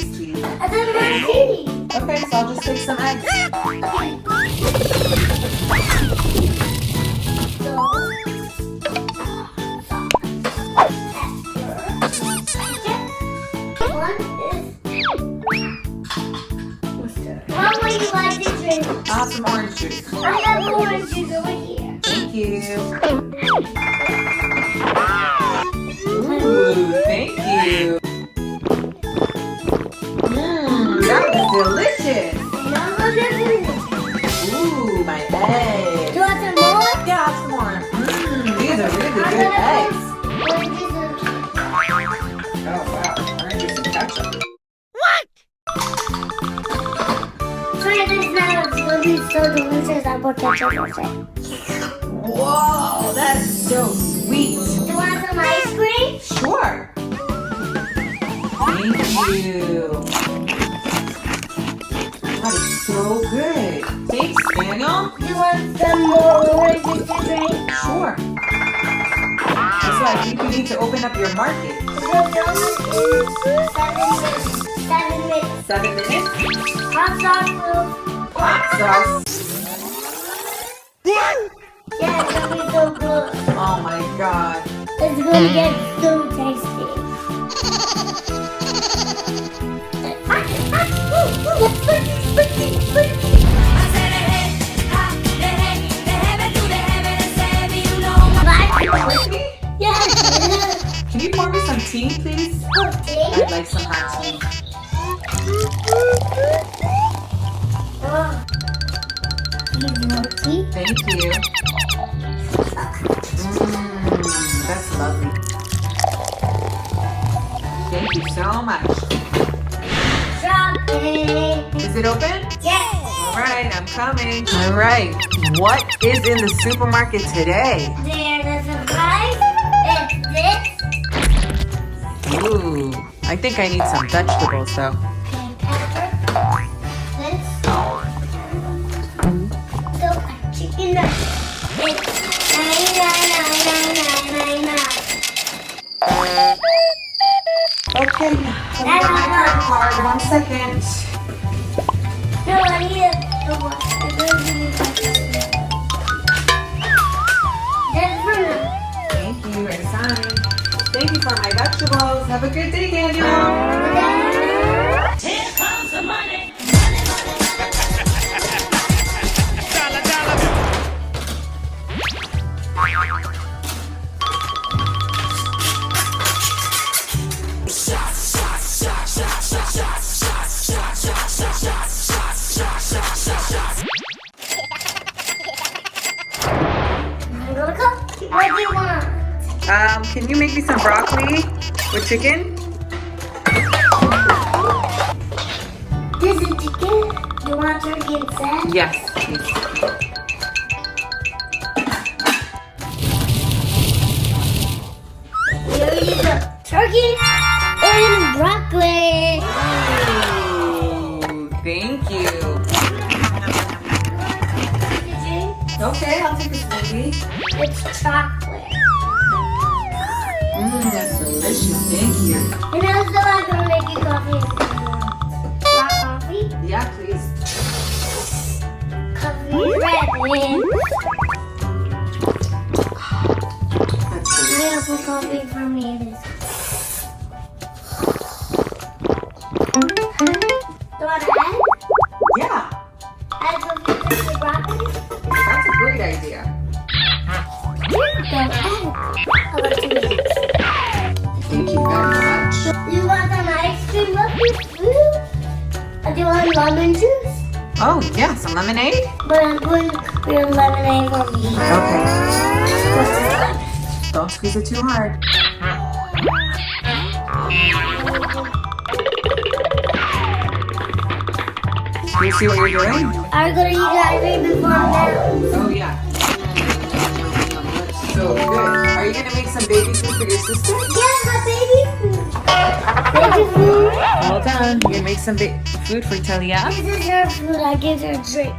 tasty. I thought it was tea. Okay, so I'll just take some eggs. What would you like to drink? I'll have some orange juice. I have orange juice over here. Thank you. Ooh, thank you. That was delicious. Ooh, my Do eggs. you want some more? Yeah, have some more. These are really good eggs. Oh, wow. Orange juice and ketchup. Try this now. It's going to be so delicious. I'll put ketchup on it. Whoa, that's so sweet. Do you want some ice cream? Sure. Thank you. That is so good. Thanks, Daniel. Do you want some more orange juice to drink? Sure. That's why I think you need to open up your market. The donut is 7 minutes. 7 minutes? Hot sauce, please. Hot sauce. Yeah, it's gonna be so good. Oh my god. It's gonna get so tasty. With me? Yes. Can you pour me some tea, please? I'd like some hot tea. Thank you. That's lovely. Thank you so much. Is it open? Yes. All right, I'm coming. All right, what is in the supermarket today? There's a surprise. It's this. Ooh, I think I need some vegetables though. This. So a chicken nugget. It's 99. Okay, let me get my credit card. 1 second. No, I need the one. That's for me. Thank you, I signed. Thank you for my vegetables. Have a good day, Daniel. Here comes the money. What do you want? Can you make me some broccoli with chicken? This is chicken. Do you want turkey instead? Yes, please. Here you go. Turkey and broccoli. Ooh, thank you. Okay, I'll take a smoothie. It's chocolate. That's delicious. Thank you. And also I'm gonna make you coffee. Black coffee. Yeah, please. Coffee is ready. That's I delicious. have some coffee for me. Do you want to add? Yeah, Add some to the broccoli? that's a great idea. How about you? Thank you very much. Do you want some ice cream with your food? Or do you want lemon juice? Oh, yeah, some lemonade? But I'm going to create lemonade for me. Okay. What's this one? Don't squeeze it too hard. Do you see what you're doing? Are you going to eat ice cream before now? Oh, yeah. So good. Are you going to make some baby food for your sister? Yes, my baby food. Baby food. Hold on. You're going to make some food for Talia? This is her food. I give her a drink.